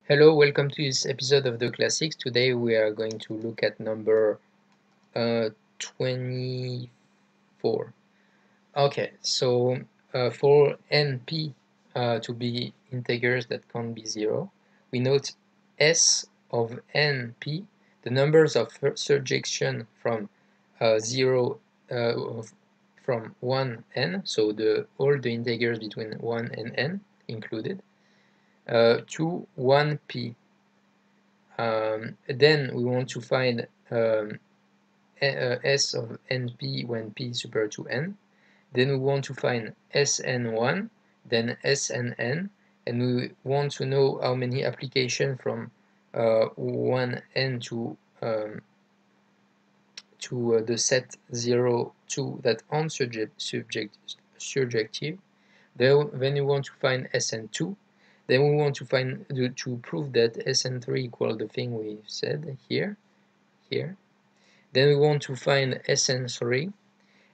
Hello, welcome to this episode of the Classics. Today we are going to look at number 24. Okay, so for NP to be integers that can't be zero, we note S of NP, the numbers of surjection from 0 from 1 n, so all the integers between 1 and n included, to 1p. Then we want to find S of np when p is superior to n. Then we want to find Sn1, then Sn(n), and we want to know how many applications from 1n to the set 0, 2 that aren't surjective. Then we want to find Sn2. Then we want to prove that Sn3 equals the thing we said here. Then we want to find Sn3,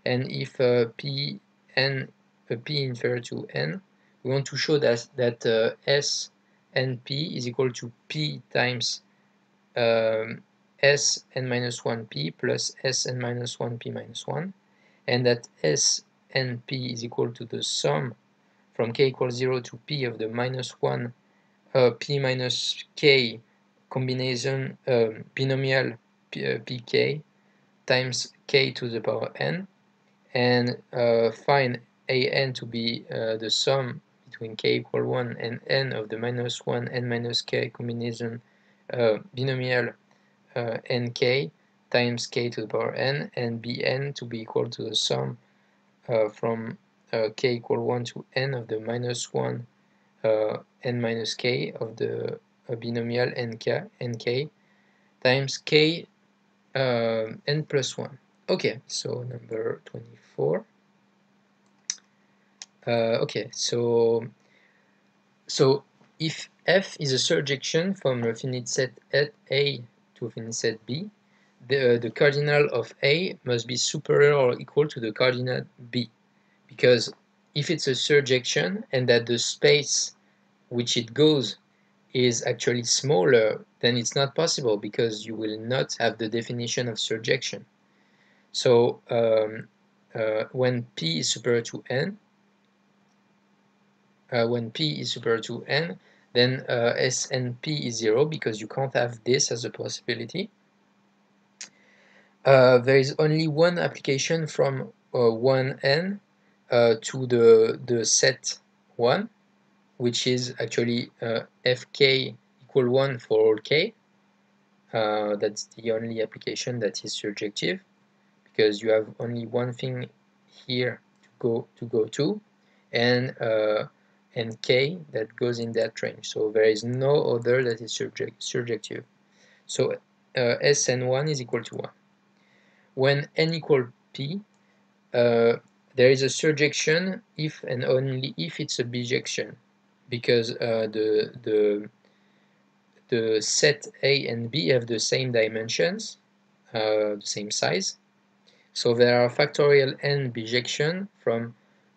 and if p inferior to n, we want to show that Snp is equal to p times Sn minus 1p plus Sn minus 1p minus 1, and that Snp is equal to the sum from k equals 0 to p of the minus 1 p minus k combination binomial pk times k to the power n, and find an to be the sum between k equal 1 and n of the minus 1 n minus k combination binomial nk times k to the power n, and bn to be equal to the sum from k equal 1 to n of the minus 1 n minus k of the binomial nk times k n plus 1. Okay, so number 24. Okay, so if F is a surjection from a finite set A to a finite set B, the cardinal of A must be superior or equal to the cardinal B, because if it's a surjection and that the space which it goes is actually smaller, then it's not possible, because you will not have the definition of surjection. So when P is superior to n, then Snp is 0, because you can't have this as a possibility. There is only one application from 1n to the set 1, which is actually fk equal 1 for all k. That's the only application that is surjective, because you have only one thing here to go to, and k that goes in that range. So there is no other that is surjective. So Sn1 is equal to 1. When n equal p, there is a surjection if and only if it's a bijection, because the set A and B have the same dimensions, the same size. So there are factorial n bijection from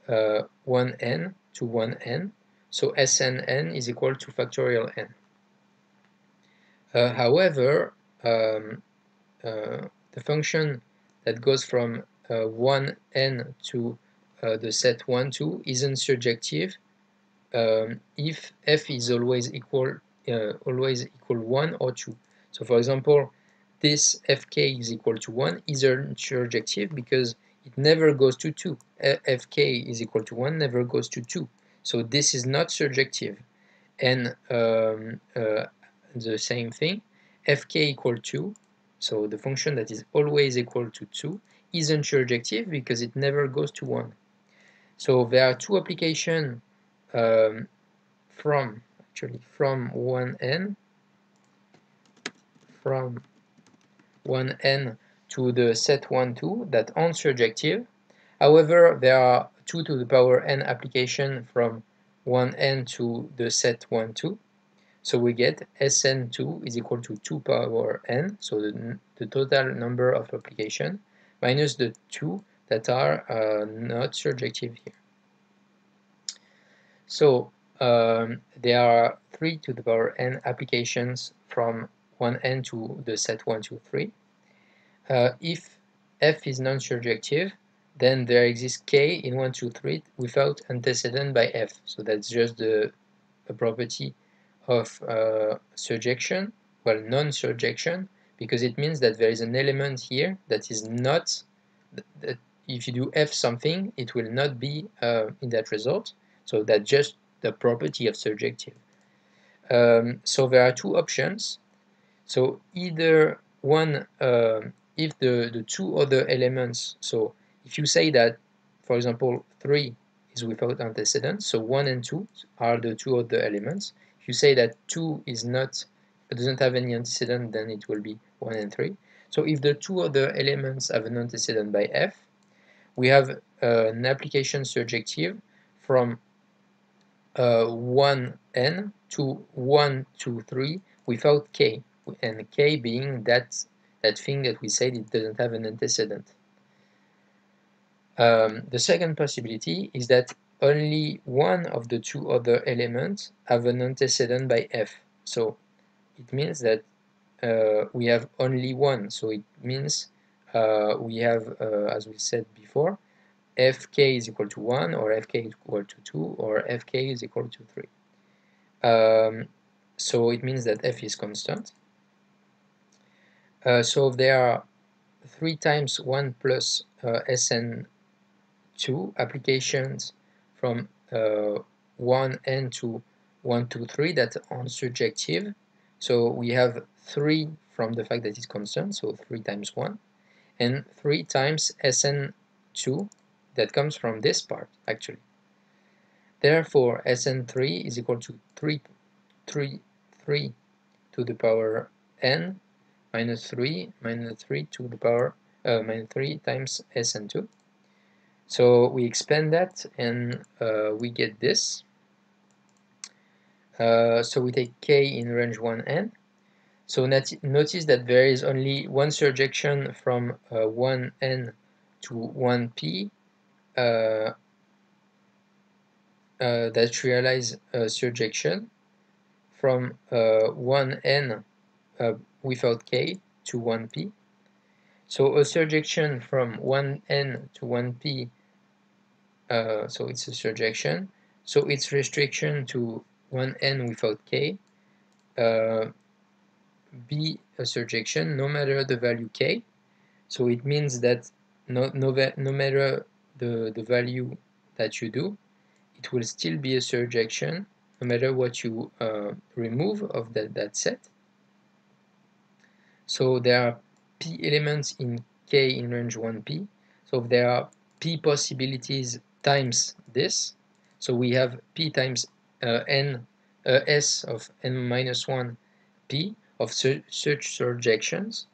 1n to 1n. So Sn(n) is equal to factorial n. However, the function that goes from 1n to the set 1, 2 isn't surjective if f is always equal 1 or 2. So for example, this fk is equal to 1 isn't surjective because it never goes to 2. Fk is equal to 1 never goes to 2. So this is not surjective. And the same thing, fk equal 2, so the function that is always equal to 2 isn't surjective because it never goes to 1. So there are two applications from 1n to the set 1, 2 that aren't surjective. However, there are 2 to the power n application from 1n to the set 1, 2. So we get Sn2 is equal to 2 power n, so the total number of application, minus the 2 that are not surjective here. So there are 3 to the power n applications from 1n to the set 1, 2, 3. If f is non-surjective, then there exists k in 1, 2, 3 without antecedent by f. So that's just a property of surjection, well, non-surjection, because it means that there is an element here that is not, that if you do f something, it will not be in that result. So that's just the property of surjective. So there are two options. So either one, if the two other elements, so if you say that, for example, 3 is without antecedent, so 1 and 2 are the two other elements. If you say that 2 is not, doesn't have any antecedent, then it will be 1 and 3. So if the two other elements have an antecedent by f, we have an application surjective from 1n to 1, 2, 3 without k, and k being that thing that we said it doesn't have an antecedent. The second possibility is that only one of the two other elements have an antecedent by f. So it means that we have only one. So it means we have, as we said before, fk is equal to 1, or fk is equal to 2, or fk is equal to 3. So it means that f is constant. So there are 3 times 1 plus Sn2 applications from 1n to 1, 2, 3 that are surjective. So we have 3 from the fact that it's constant, so 3 times 1, and 3 times Sn2 that comes from this part, actually. Therefore, Sn3 is equal to 3 to the power n minus 3 to the power minus 3 times Sn2. So we expand that and we get this. So we take k in range 1n. So notice that there is only one surjection from 1n to 1p that realize surjection from 1n without k to 1p. So a surjection from 1n to 1p, so it's a surjection. So its restriction to 1n without k be a surjection no matter the value k. So it means that no matter the value that you do, it will still be a surjection no matter what you remove of that set. So there are p elements in k in range 1p. So there are p possibilities times this. So we have p times s of n minus 1 p of such surjections.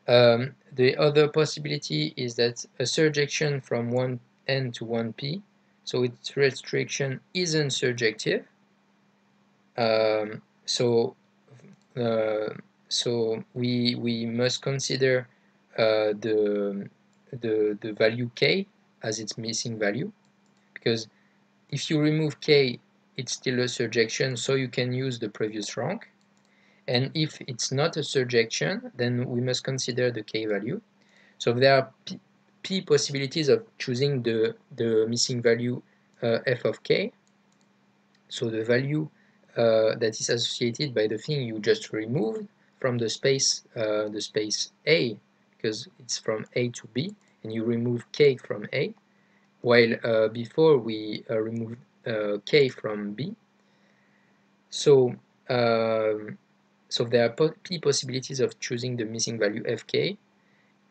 The other possibility is that a surjection from 1n to 1p, so its restriction isn't surjective. So we must consider the value k as its missing value, because if you remove k, it's still a surjection, so you can use the previous rank. And if it's not a surjection, then we must consider the k value. So there are p possibilities of choosing the missing value f of k. So the value that is associated by the thing you just removed from the space A, because it's from A to B, and you remove k from A, while before we removed k from B. So so there are p possibilities of choosing the missing value fk,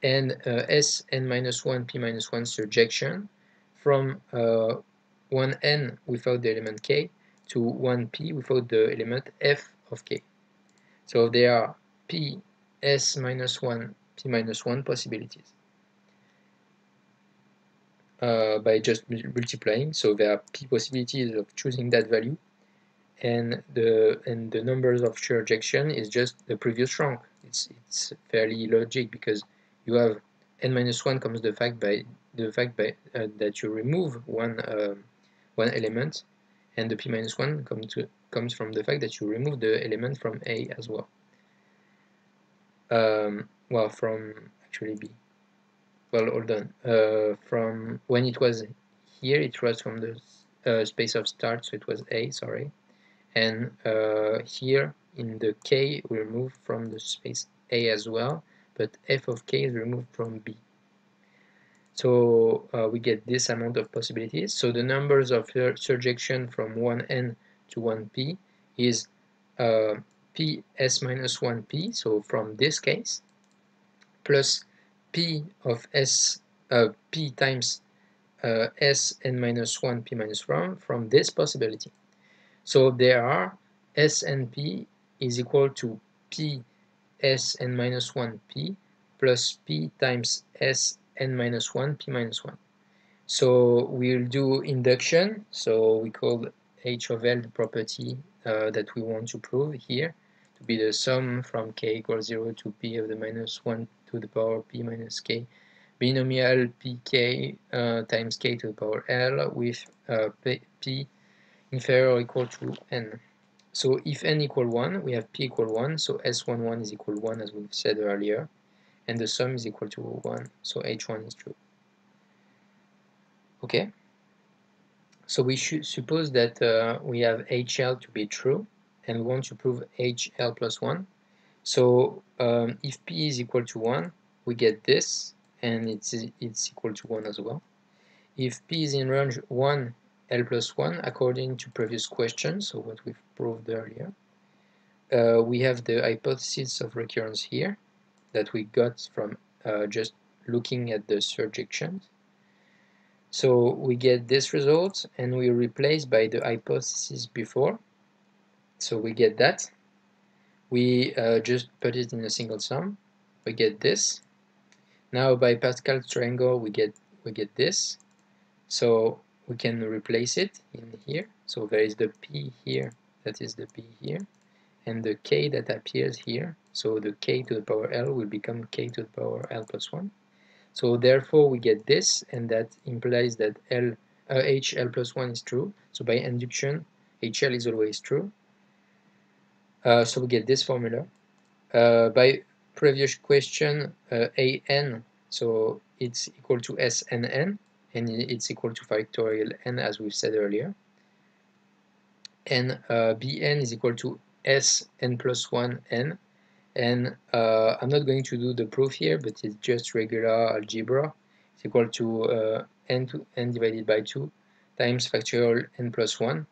and Sn minus 1 p minus 1 surjection from 1n without the element k to 1p without the element f of k. So there are p s minus 1 p minus 1 possibilities by just multiplying. So there are p possibilities of choosing that value, and the numbers of surjection is just the previous rank. It's fairly logic, because you have n minus 1 comes the fact that you remove one element, and the p minus 1 comes from the fact that you remove the element from A as well. Well, from actually B. Well, hold on. From when it was here, it was from the space of start, so it was A, sorry. And here in the K, we remove from the space A as well, but f of K is removed from B. So we get this amount of possibilities. So the numbers of surjection from 1n to 1p is ps minus 1p, so from this case, plus p of s, p times s n minus 1 p minus 1 from this possibility. So there are s and p is equal to p s n minus 1 p plus p times s n minus 1 p minus 1. So we'll do induction, so we call h of L the property that we want to prove here to be the sum from k equals 0 to p of the minus 1 to the power p minus k binomial pk times k to the power L with p inferior or equal to n. So if n equal 1, we have p equal 1, so s11 is equal 1 as we've said earlier, and the sum is equal to 1, so h1 is true. Okay, so we should suppose that we have HL to be true, and we want to prove HL plus 1. So if P is equal to 1, we get this, and it's equal to 1 as well. If P is in range 1, L plus 1, according to previous questions, so what we've proved earlier, we have the hypothesis of recurrence here that we got from just looking at the surjections. So we get this result and we replace by the hypothesis before. So we get that. We just put it in a single sum. We get this. Now by Pascal's triangle we get this. So we can replace it in here. So there is the P here, that is the P here, and the K that appears here. So the K to the power L will become K to the power L plus 1. So therefore we get this, and that implies that HL plus 1 is true. So by induction, HL is always true. So we get this formula. By previous question, AN, so it's equal to SNN, and it's equal to factorial n as we've said earlier. And Bn is equal to Sn plus 1 n. And I'm not going to do the proof here, but it's just regular algebra. It's equal to n divided by 2 times factorial n plus 1. You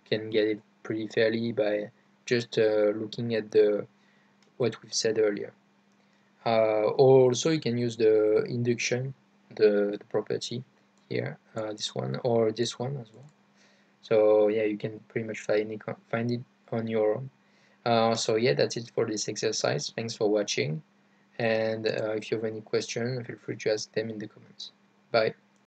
can get it pretty fairly by just looking at what we've said earlier. Or also you can use the induction, the property here, this one or this one as well. So yeah, you can pretty much find it on your own. So yeah, that's it for this exercise. Thanks for watching, and if you have any questions, feel free to ask them in the comments. Bye.